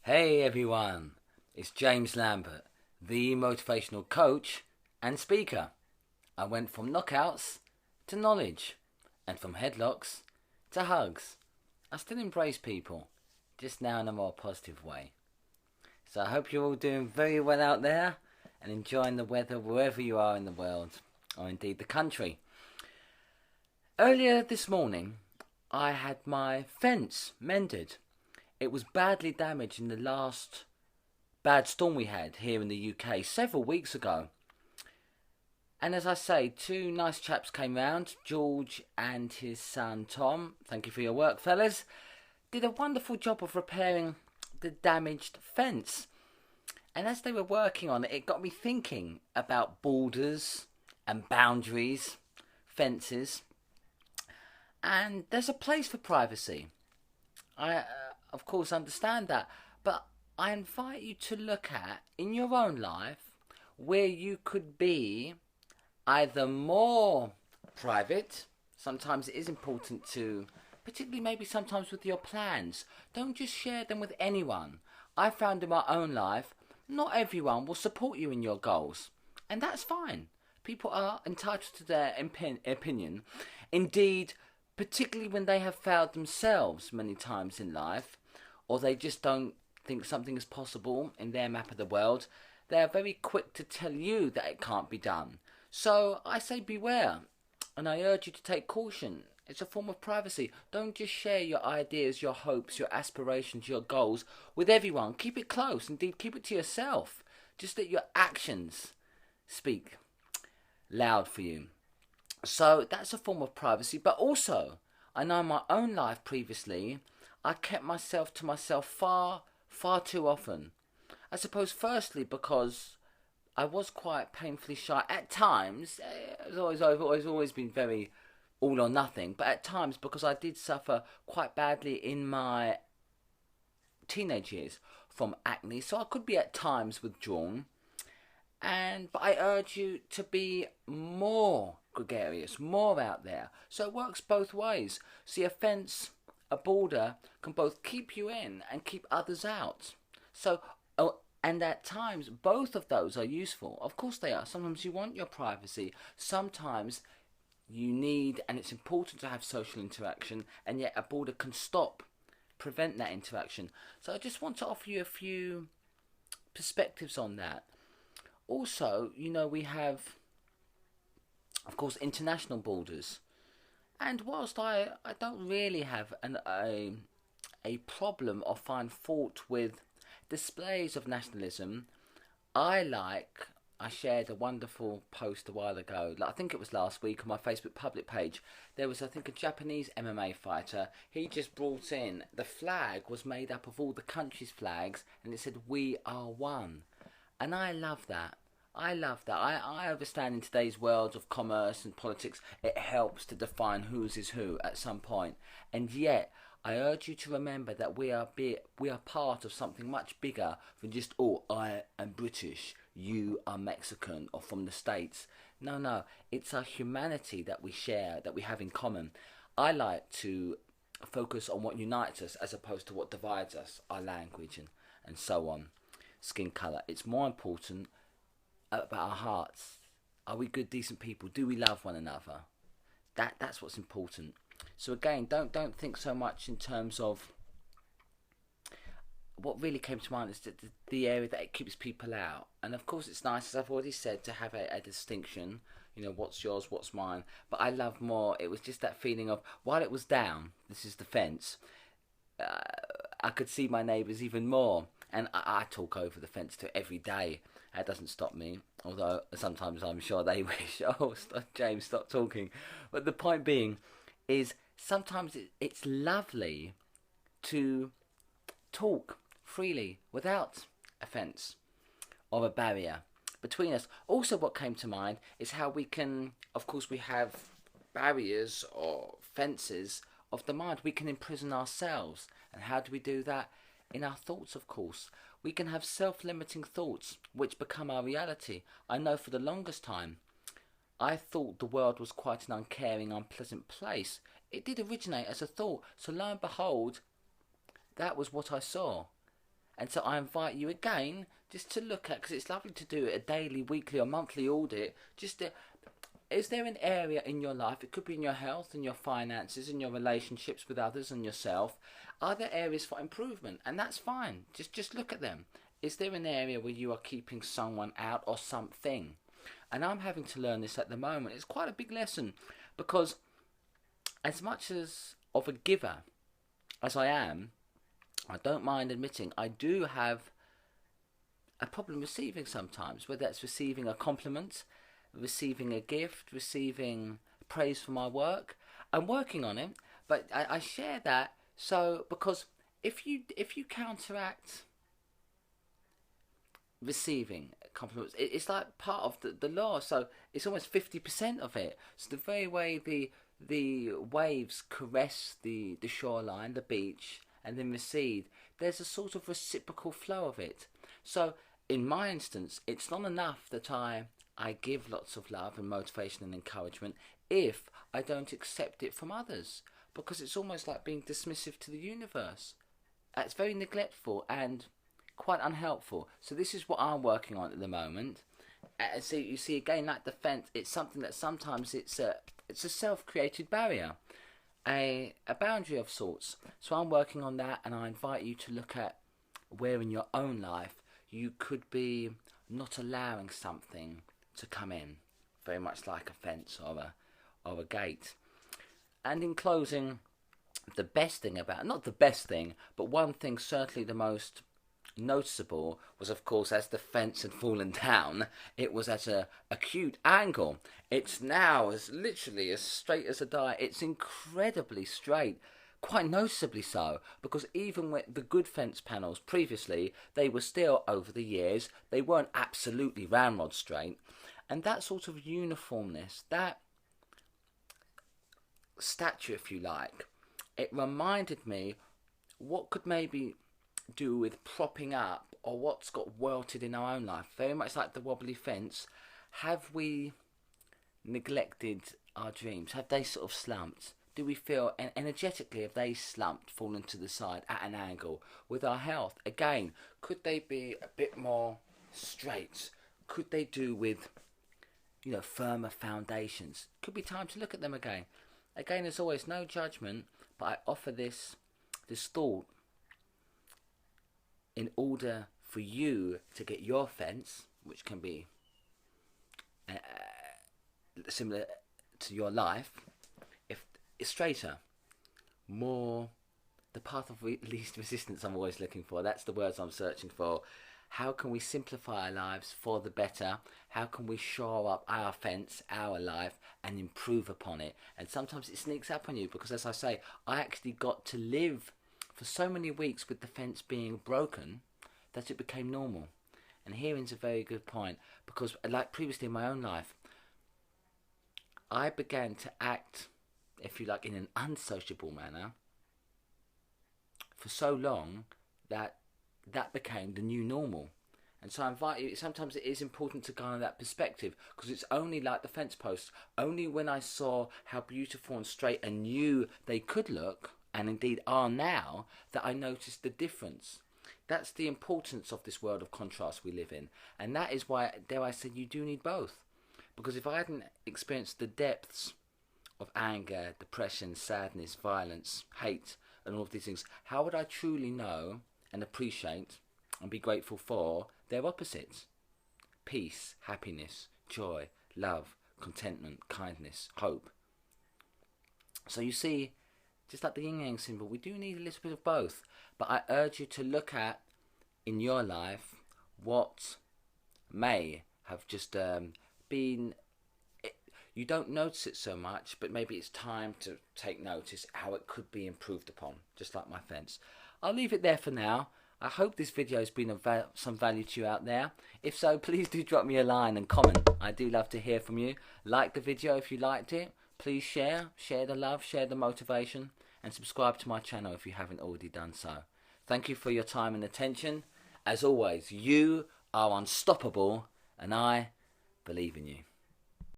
Hey everyone, it's James Lambert, the motivational coach and speaker. I went from knockouts to knowledge and from headlocks to hugs. I still embrace people, just now in a more positive way. So I hope you're all doing very well out there and enjoying the weather wherever you are in the world, or indeed the country. Earlier this morning, I had my fence mended. It was badly damaged in the last bad storm we had here in the UK several weeks ago. And as I say, two nice chaps came round, George and his son Tom. Thank you for your work, fellas. Did a wonderful job of repairing the damaged fence. And as they were working on it, it got me thinking about borders and boundaries, fences. And there's a place for privacy. I, of course, understand that. But I invite you to look at, in your own life, where you could be either more private. Sometimes it is important to, particularly maybe sometimes with your plans, don't just share them with anyone. I found in my own life, not everyone will support you in your goals. And that's fine. People are entitled to their opinion. Indeed, particularly when they have failed themselves many times in life, or they just don't think something is possible in their map of the world, they are very quick to tell you that it can't be done. So I say beware, and I urge you to take caution. It's a form of privacy. Don't just share your ideas, your hopes, your aspirations, your goals with everyone. Keep it close, indeed keep it to yourself. Just let your actions speak loud for you. So that's a form of privacy, but also, I know in my own life previously, I kept myself to myself far too often. I suppose firstly because I was quite painfully shy at times. I've always been very all or nothing, but at times because I did suffer quite badly in my teenage years from acne, so I could be at times withdrawn. But I urge you to be more gregarious, more out there. So it works both ways. See, a fence, a border can both keep you in and keep others out. So, and at times, both of those are useful. Of course they are. Sometimes you want your privacy. Sometimes you need, and it's important to have social interaction, and yet a border can prevent that interaction. So I just want to offer you a few perspectives on that. Also, we have, of course, international borders. And whilst I don't really have a problem or find fault with displays of nationalism, I shared a wonderful post a while ago, I think it was last week on my Facebook public page. There was, I think, a Japanese MMA fighter. He just brought in, the flag was made up of all the countries' flags, and it said, "We are one." And I love that. I understand in today's world of commerce and politics, it helps to define whose is who at some point. And yet, I urge you to remember that we are part of something much bigger than just, oh, I am British, you are Mexican, or from the States. No, it's our humanity that we share, that we have in common. I like to focus on what unites us as opposed to what divides us, our language and so on. Skin colour. It's more important about our hearts. Are we good, decent people? Do we love one another? That's what's important. So again, don't think so much in terms of what really came to mind is the area that it keeps people out. And of course, it's nice, as I've already said, to have a distinction. What's yours, what's mine. But I love more. It was just that feeling of while it was down. This is the fence. I could see my neighbours even more. And I talk over the fence to every day. That doesn't stop me. Although sometimes I'm sure they wish, oh, James, stop talking. But the point being is sometimes it's lovely to talk freely without a fence or a barrier between us. Also, what came to mind is how we can, of course, we have barriers or fences of the mind. We can imprison ourselves. And how do we do that? In our thoughts, of course. We can have self-limiting thoughts which become our reality. I know for the longest time I thought the world was quite an uncaring, unpleasant place. It did originate as a thought, so lo and behold, that was what I saw. And so I invite you again just to look at, because it's lovely to do a daily, weekly or monthly audit, just to, is there an area in your life, it could be in your health, in your finances, in your relationships with others and yourself, are there areas for improvement? And that's fine, just look at them. Is there an area where you are keeping someone out or something? And I'm having to learn this at the moment. It's quite a big lesson, because as much as of a giver as I am, I don't mind admitting I do have a problem receiving sometimes, whether that's receiving a compliment, receiving a gift, receiving praise for my work. I'm working on it, but I share that because if you counteract receiving compliments, it's like part of the law, so it's almost 50% of it. So the very way the waves caress the shoreline, the beach, and then recede, there's a sort of reciprocal flow of it. So in my instance, it's not enough that I give lots of love and motivation and encouragement if I don't accept it from others, because it's almost like being dismissive to the universe. It's very neglectful and quite unhelpful. So this is what I'm working on at the moment. So you see, again, like the fence, it's something that sometimes it's a self-created barrier, a boundary of sorts. So I'm working on that, and I invite you to look at where in your own life you could be not allowing something to come in, very much like a fence or a gate. And in closing, the best thing about, not the best thing, but one thing certainly the most noticeable was, of course, as the fence had fallen down, it was at a acute angle. It's now literally as straight as a die. It's incredibly straight, quite noticeably so, because even with the good fence panels previously, they were still, over the years, they weren't absolutely ramrod straight. And that sort of uniformness, that stature, if you like, it reminded me what could maybe do with propping up, or what's got welted in our own life. Very much like the wobbly fence. Have we neglected our dreams? Have they sort of slumped? Do we feel energetically, have they slumped, fallen to the side at an angle? With our health, again, could they be a bit more straight? Could they do with, firmer foundations? Could be time to look at them again. Again, as always, no judgment, but I offer this thought in order for you to get your fence, which can be similar to your life, if it's straighter, more the path of least resistance. I'm always looking for. That's the words I'm searching for. How can we simplify our lives for the better? How can we shore up our fence, our life, and improve upon it? And sometimes it sneaks up on you, because, as I say, I actually got to live for so many weeks with the fence being broken that it became normal. And here's a very good point, because like previously in my own life, I began to act, if you like, in an unsociable manner for so long that became the new normal. And so I invite you, sometimes it is important to garner that perspective, because it's only like the fence posts, only when I saw how beautiful and straight and new they could look, and indeed are now, that I noticed the difference. That's the importance of this world of contrast we live in. And that is why, dare I say, you do need both. Because if I hadn't experienced the depths of anger, depression, sadness, violence, hate, and all of these things, how would I truly know and appreciate and be grateful for their opposites? Peace, happiness, joy, love, contentment, kindness, hope. So you see, just like the yin-yang symbol, we do need a little bit of both. But I urge you to look at, in your life, what may have just been... You don't notice it so much, but maybe it's time to take notice how it could be improved upon, just like my fence. I'll leave it there for now. I hope this video has been of some value to you out there. If so, please do drop me a line and comment. I do love to hear from you. Like the video if you liked it. Please share the love, share the motivation, and subscribe to my channel if you haven't already done so. Thank you for your time and attention. As always, you are unstoppable, and I believe in you.